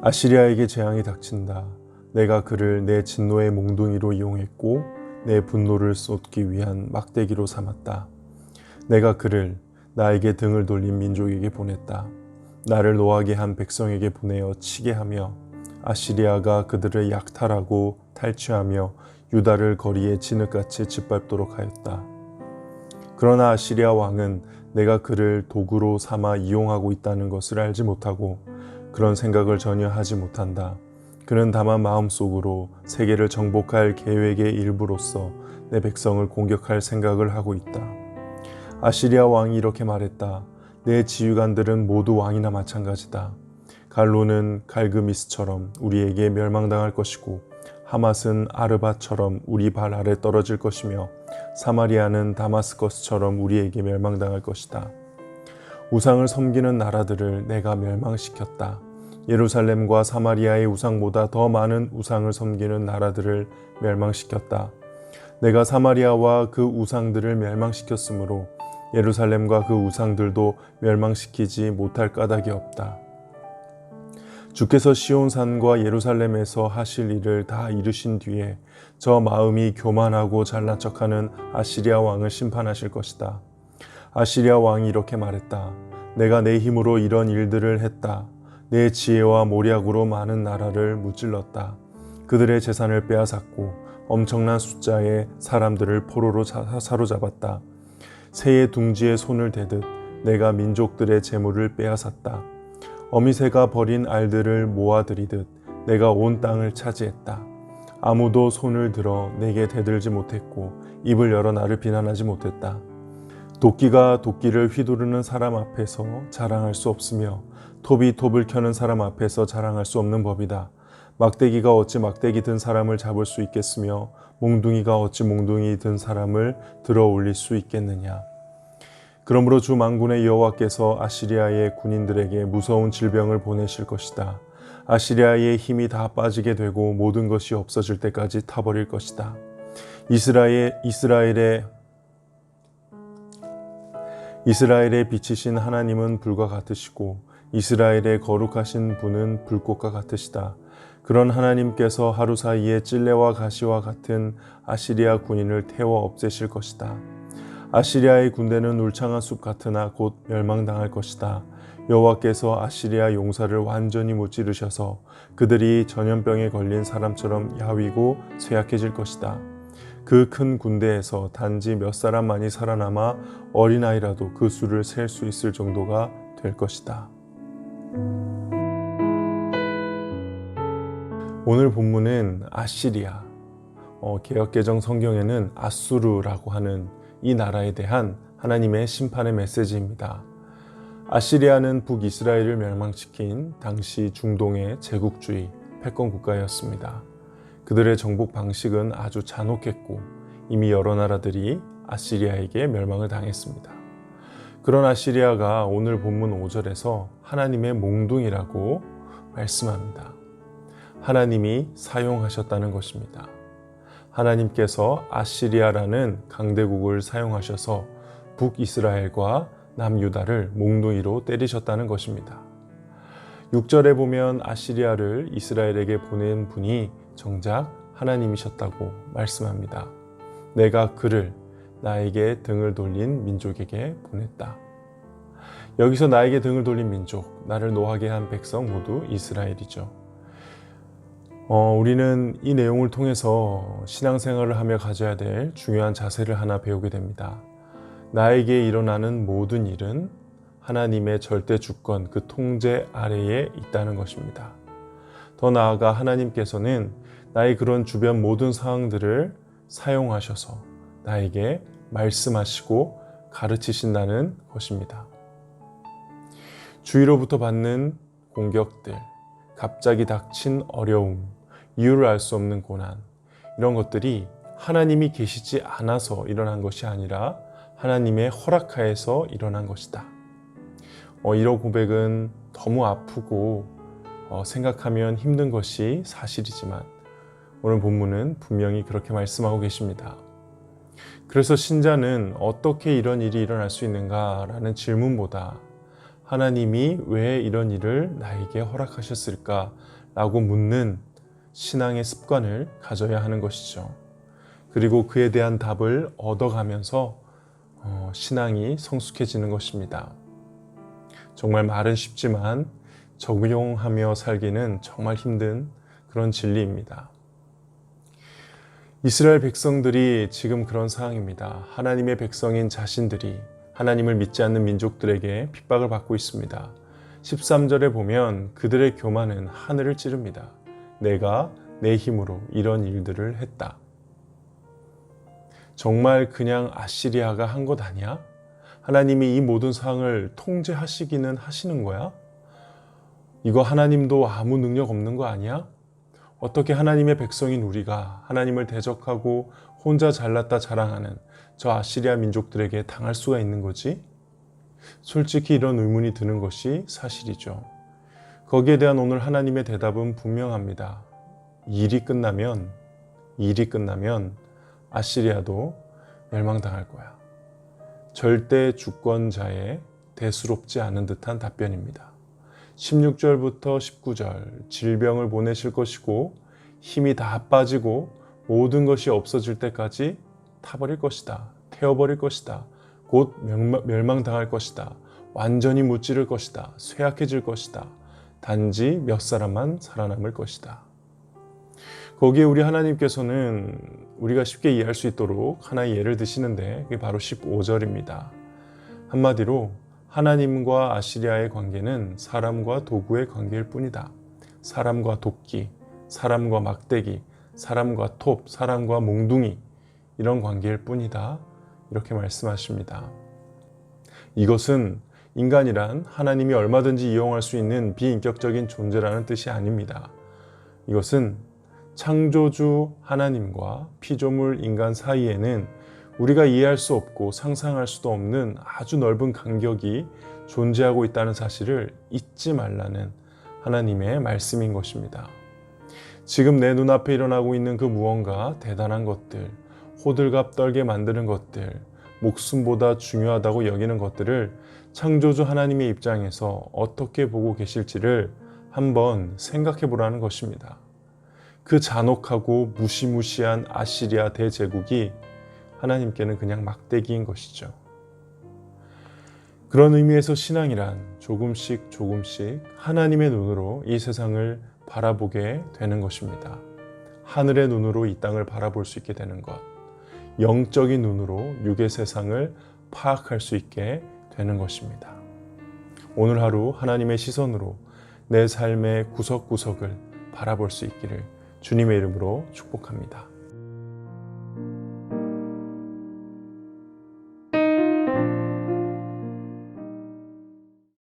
아시리아에게 재앙이 닥친다. 내가 그를 내 진노의 몽둥이로 이용했고 내 분노를 쏟기 위한 막대기로 삼았다. 내가 그를 나에게 등을 돌린 민족에게 보냈다. 나를 노하게 한 백성에게 보내어 치게 하며 아시리아가 그들을 약탈하고 탈취하며 유다를 거리에 진흙같이 짓밟도록 하였다. 그러나 아시리아 왕은 내가 그를 도구로 삼아 이용하고 있다는 것을 알지 못하고 그런 생각을 전혀 하지 못한다. 그는 다만 마음속으로 세계를 정복할 계획의 일부로서 내 백성을 공격할 생각을 하고 있다. 아시리아 왕이 이렇게 말했다. 내 지휘관들은 모두 왕이나 마찬가지다. 갈로는 갈그미스처럼 우리에게 멸망당할 것이고 하맛은 아르바처럼 우리 발 아래 떨어질 것이며 사마리아는 다마스커스처럼 우리에게 멸망당할 것이다. 우상을 섬기는 나라들을 내가 멸망시켰다. 예루살렘과 사마리아의 우상보다 더 많은 우상을 섬기는 나라들을 멸망시켰다. 내가 사마리아와 그 우상들을 멸망시켰으므로 예루살렘과 그 우상들도 멸망시키지 못할 까닭이 없다. 주께서 시온산과 예루살렘에서 하실 일을 다 이루신 뒤에 저 마음이 교만하고 잘난 척하는 아시리아 왕을 심판하실 것이다. 아시리아 왕이 이렇게 말했다. 내가 내 힘으로 이런 일들을 했다. 내 지혜와 모략으로 많은 나라를 무찔렀다. 그들의 재산을 빼앗았고 엄청난 숫자의 사람들을 포로로 사로잡았다. 새의 둥지에 손을 대듯 내가 민족들의 재물을 빼앗았다. 어미새가 버린 알들을 모아들이듯 내가 온 땅을 차지했다. 아무도 손을 들어 내게 대들지 못했고 입을 열어 나를 비난하지 못했다. 도끼가 도끼를 휘두르는 사람 앞에서 자랑할 수 없으며 톱이 톱을 켜는 사람 앞에서 자랑할 수 없는 법이다. 막대기가 어찌 막대기 든 사람을 잡을 수 있겠으며 몽둥이가 어찌 몽둥이 든 사람을 들어 올릴 수 있겠느냐. 그러므로 주 만군의 여호와께서 아시리아의 군인들에게 무서운 질병을 보내실 것이다. 아시리아의 힘이 다 빠지게 되고 모든 것이 없어질 때까지 타버릴 것이다. 이스라엘의 빛이신 하나님은 불과 같으시고 이스라엘의 거룩하신 분은 불꽃과 같으시다. 그런 하나님께서 하루 사이에 찔레와 가시와 같은 아시리아 군인을 태워 없애실 것이다. 아시리아의 군대는 울창한 숲 같으나 곧 멸망당할 것이다. 여호와께서 아시리아 용사를 완전히 무찌르셔서 그들이 전염병에 걸린 사람처럼 야위고 쇠약해질 것이다. 그 큰 군대에서 단지 몇 사람만이 살아남아 어린아이라도 그 수를 셀 수 있을 정도가 될 것이다. 오늘 본문은 아시리아, 개역개정 성경에는 아수르라고 하는 이 나라에 대한 하나님의 심판의 메시지입니다. 아시리아는 북이스라엘을 멸망시킨 당시 중동의 제국주의 패권 국가였습니다. 그들의 정복 방식은 아주 잔혹했고 이미 여러 나라들이 아시리아에게 멸망을 당했습니다. 그런 아시리아가 오늘 본문 5절에서 하나님의 몽둥이라고 말씀합니다. 하나님이 사용하셨다는 것입니다. 하나님께서 아시리아라는 강대국을 사용하셔서 북이스라엘과 남유다를 몽둥이로 때리셨다는 것입니다. 6절에 보면 아시리아를 이스라엘에게 보낸 분이 정작 하나님이셨다고 말씀합니다. 내가 그를 나에게 등을 돌린 민족에게 보냈다. 여기서 나에게 등을 돌린 민족, 나를 노하게 한 백성 모두 이스라엘이죠. 우리는 이 내용을 통해서 신앙생활을 하며 가져야 될 중요한 자세를 하나 배우게 됩니다. 나에게 일어나는 모든 일은 하나님의 절대 주권, 그 통제 아래에 있다는 것입니다. 더 나아가 하나님께서는 나의 그런 주변 모든 상황들을 사용하셔서 나에게 말씀하시고 가르치신다는 것입니다. 주위로부터 받는 공격들, 갑자기 닥친 어려움, 이유를 알 수 없는 고난, 이런 것들이 하나님이 계시지 않아서 일어난 것이 아니라 하나님의 허락하에서 일어난 것이다. 이런 고백은 너무 아프고 생각하면 힘든 것이 사실이지만 오늘 본문은 분명히 그렇게 말씀하고 계십니다. 그래서 신자는 어떻게 이런 일이 일어날 수 있는가라는 질문보다 하나님이 왜 이런 일을 나에게 허락하셨을까 라고 묻는 신앙의 습관을 가져야 하는 것이죠. 그리고 그에 대한 답을 얻어가면서 신앙이 성숙해지는 것입니다. 정말 말은 쉽지만 적용하며 살기는 정말 힘든 그런 진리입니다. 이스라엘 백성들이 지금 그런 상황입니다. 하나님의 백성인 자신들이 하나님을 믿지 않는 민족들에게 핍박을 받고 있습니다. 13절에 보면 그들의 교만은 하늘을 찌릅니다. 내가 내 힘으로 이런 일들을 했다. 정말 그냥 아시리아가 한 것 아니야? 하나님이 이 모든 상황을 통제하시기는 하시는 거야? 이거 하나님도 아무 능력 없는 거 아니야? 어떻게 하나님의 백성인 우리가 하나님을 대적하고 혼자 잘났다 자랑하는 저 아시리아 민족들에게 당할 수가 있는 거지? 솔직히 이런 의문이 드는 것이 사실이죠. 거기에 대한 오늘 하나님의 대답은 분명합니다. 일이 끝나면 아시리아도 멸망당할 거야. 절대 주권자의 대수롭지 않은 듯한 답변입니다. 16절부터 19절 질병을 보내실 것이고 힘이 다 빠지고 모든 것이 없어질 때까지 타버릴 것이다. 태워버릴 것이다. 곧 멸망당할 것이다. 완전히 무찌를 것이다. 쇠약해질 것이다. 단지 몇 사람만 살아남을 것이다. 거기에 우리 하나님께서는 우리가 쉽게 이해할 수 있도록 하나의 예를 드시는데 그게 바로 15절입니다. 한마디로 하나님과 아시리아의 관계는 사람과 도구의 관계일 뿐이다. 사람과 도끼, 사람과 막대기, 사람과 톱, 사람과 몽둥이 이런 관계일 뿐이다. 이렇게 말씀하십니다. 이것은 인간이란 하나님이 얼마든지 이용할 수 있는 비인격적인 존재라는 뜻이 아닙니다. 이것은 창조주 하나님과 피조물 인간 사이에는 우리가 이해할 수 없고 상상할 수도 없는 아주 넓은 간격이 존재하고 있다는 사실을 잊지 말라는 하나님의 말씀인 것입니다. 지금 내 눈앞에 일어나고 있는 그 무언가 대단한 것들, 호들갑 떨게 만드는 것들, 목숨보다 중요하다고 여기는 것들을 창조주 하나님의 입장에서 어떻게 보고 계실지를 한번 생각해 보라는 것입니다. 그 잔혹하고 무시무시한 아시리아 대제국이 하나님께는 그냥 막대기인 것이죠. 그런 의미에서 신앙이란 조금씩 하나님의 눈으로 이 세상을 바라보게 되는 것입니다. 하늘의 눈으로 이 땅을 바라볼 수 있게 되는 것, 영적인 눈으로 육의 세상을 파악할 수 있게 되는 것입니다. 오늘 하루 하나님의 시선으로 내 삶의 구석구석을 바라볼 수 있기를 주님의 이름으로 축복합니다.